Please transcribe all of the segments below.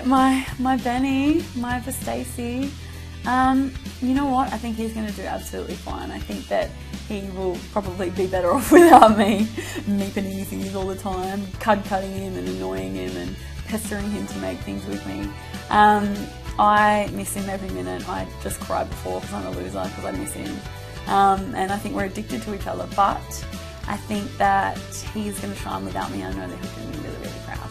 my Benny, my for Stacey. You know what? I think he's going to do absolutely fine. I think that he will probably be better off without me meeping in his ears all the time, cutting him and annoying him and pestering him to make things with me. I miss him every minute. I just cried before because I'm a loser because I miss him. And I think we're addicted to each other, but I think that he's going to shine without me. I know that he'll do me really, really proud.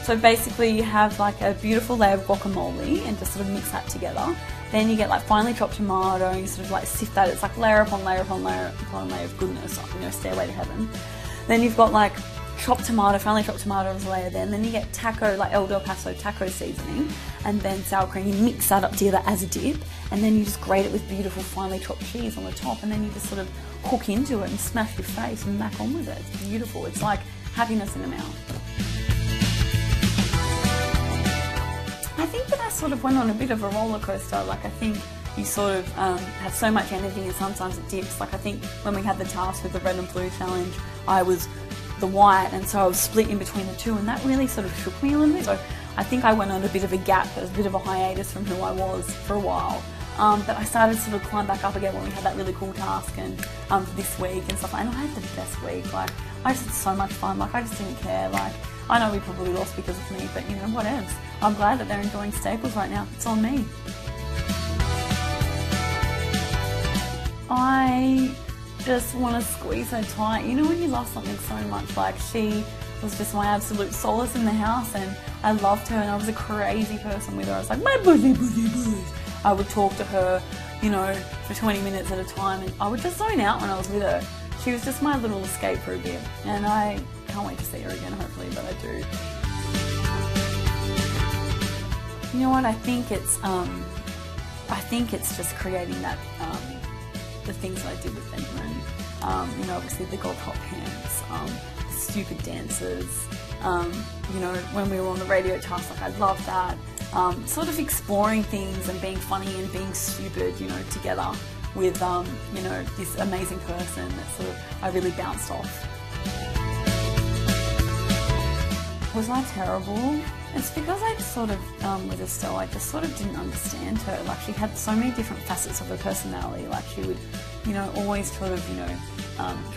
So basically you have like a beautiful layer of guacamole and just sort of mix that together. Then you get like finely chopped tomato and you sort of like sift that. It's like layer upon layer upon layer upon layer of goodness, you know, stairway to heaven. Then you've got like chopped tomato, finely chopped tomato as a layer there. And then you get taco, like El Del Paso taco seasoning, and then sour cream. You mix that up together as a dip, and then you just grate it with beautiful finely chopped cheese on the top, and then you just sort of hook into it and smash your face and mac on with it. It's beautiful. It's like happiness in a mouth. I think that I sort of went on a bit of a roller coaster. Like I think you sort of have so much energy and sometimes it dips. Like I think when we had the task with the red and blue challenge, I was the white, and so I was split in between the two, and that really sort of shook me a little bit. So I think I went on a bit of a gap, there was a bit of a hiatus from who I was for a while. But I started to sort of climb back up again when we had that really cool task and this week and stuff. And I had the best week. Like I just had so much fun. Like I just didn't care. Like I know we probably lost because of me, but you know, what else? I'm glad that they're enjoying Staples right now. It's on me. I just want to squeeze her tight. You know when you love something so much, like she was just my absolute solace in the house, and I loved her, and I was a crazy person with her. I was like, my boozy, boozy, boozy. I would talk to her, you know, for 20 minutes at a time, and I would just zone out when I was with her. She was just my little escape for a bit, and I can't wait to see her again, hopefully, but I do. You know what, I think it's just creating that, the things that I did with Benjamin. You know, obviously the gold top pants, the stupid dances, you know, when we were on the radio task, like I loved that. Sort of exploring things and being funny and being stupid, you know, together with, you know, this amazing person that sort of I really bounced off. Was I terrible? It's because I sort of, with Estelle, I just sort of didn't understand her. Like she had so many different facets of her personality. Like she would, you know, always sort of, you know,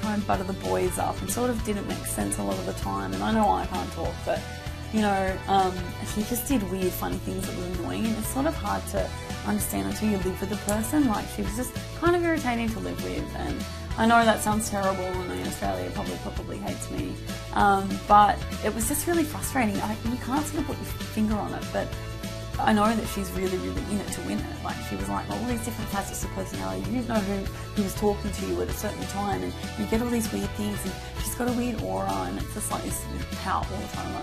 try and butter the boys up, and sort of didn't make sense a lot of the time. And I know I can't talk, but you know, she just did weird, funny things that were annoying, and it's sort of hard to understand until you live with the person. Like she was just kind of irritating to live with, and I know that sounds terrible, and Australia probably hates me, but it was just really frustrating. You can't sort of put your finger on it, but I know that she's really, really in it to win it. Like she was like all these different facets of personality. You didn't know who was talking to you at a certain time, and you get all these weird things, and she's got a weird aura, and it's just like this pout all the time.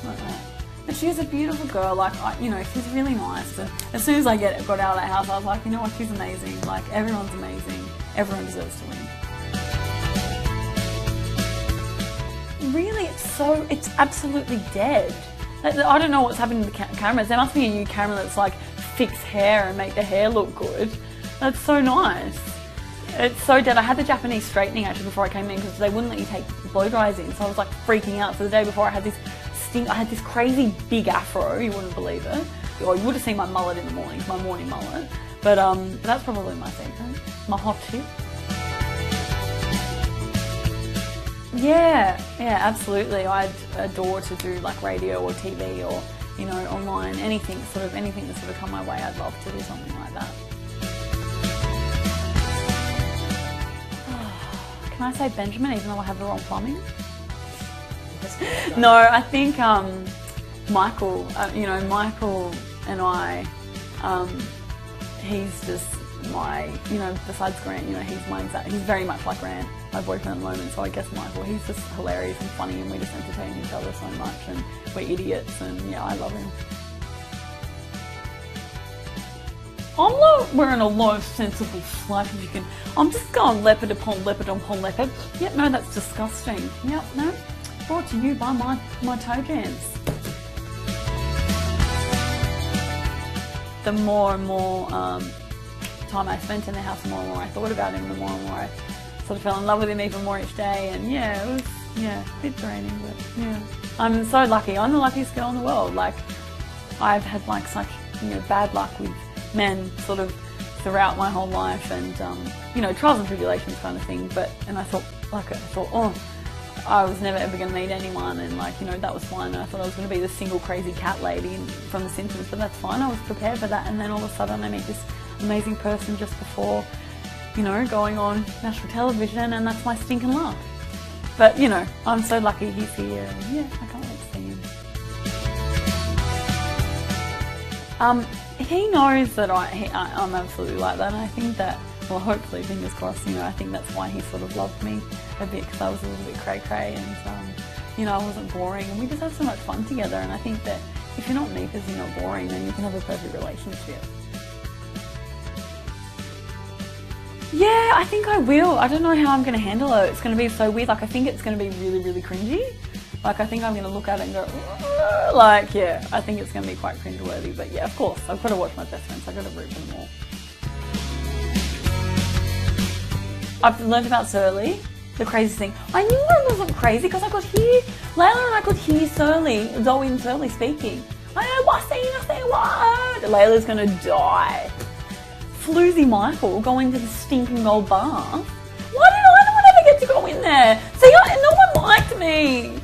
Like that. But she was a beautiful girl. Like you know, she's really nice. And as soon as I got out of that house, I was like, you know what, she's amazing. Like everyone's amazing. Everyone deserves to win. Really, it's absolutely dead. I don't know what's happening to the cameras. There must be a new camera that's like fix hair and make the hair look good. That's so nice. It's so dead. I had the Japanese straightening actually before I came in because they wouldn't let you take blow dries in, so I was like freaking out. So the day before I had this crazy big afro, you wouldn't believe it. Or you would have seen my mullet in the morning, my morning mullet. But that's probably my secret, my hot tip. Yeah, absolutely. I'd adore to do like radio or TV or, you know, online, anything that's sort of come my way. I'd love to do something like that. Can I say Benjamin even though I have the wrong plumbing? No, I think Michael, you know, Michael and I, he's just my, you know, besides Grant, you know, he's very much like Grant, my boyfriend at the moment, so I guess Michael, he's just hilarious and funny, and we just entertain each other so much, and we're idiots, and yeah, I love him. I'm not wearing a low sensible flag if you can. I'm just going leopard upon leopard upon leopard. Yep, no, that's disgusting. Yep, no. Brought to you by my toe jams. The more and more time I spent in the house, the more and more I thought about him, the more and more I sort of fell in love with him even more each day. And yeah, Yeah, a bit draining, but yeah. I'm so lucky. I'm the luckiest girl in the world. Like, I've had like such, you know, bad luck with men sort of throughout my whole life, and you know, trials and tribulations kind of thing. And I thought, oh, I was never ever going to meet anyone, and like, you know, that was fine. And I thought I was going to be the single crazy cat lady from The Simpsons, but that's fine. I was prepared for that, and then all of a sudden I meet this amazing person just before, you know, going on national television, and that's my stinking luck. But you know, I'm so lucky he's here, and yeah, I can't wait to see him. He knows that I'm absolutely like that, and I think that, well, hopefully, fingers crossed, you know, I think that's why he sort of loved me a bit, because I was a little bit cray-cray, and you know, I wasn't boring, and we just had so much fun together. And I think that if you're not me because you're not boring, then you can have a perfect relationship. Yeah, I think I will. I don't know how I'm going to handle it. It's going to be so weird. Like, I think it's going to be really, really cringy. Like, I think I'm going to look at it and go, like, yeah, I think it's going to be quite cringeworthy. But yeah, of course, I've got to watch my best friends. I've got to root for them all. I've learned about Surly, the craziest thing. I knew I wasn't crazy because I could hear, Layla and I could hear Zoe and Surly speaking. I know, what's saying what? Layla's going to die. Floozy Michael going to the stinking old bath. Why did I not ever get to go in there? See, no one liked me.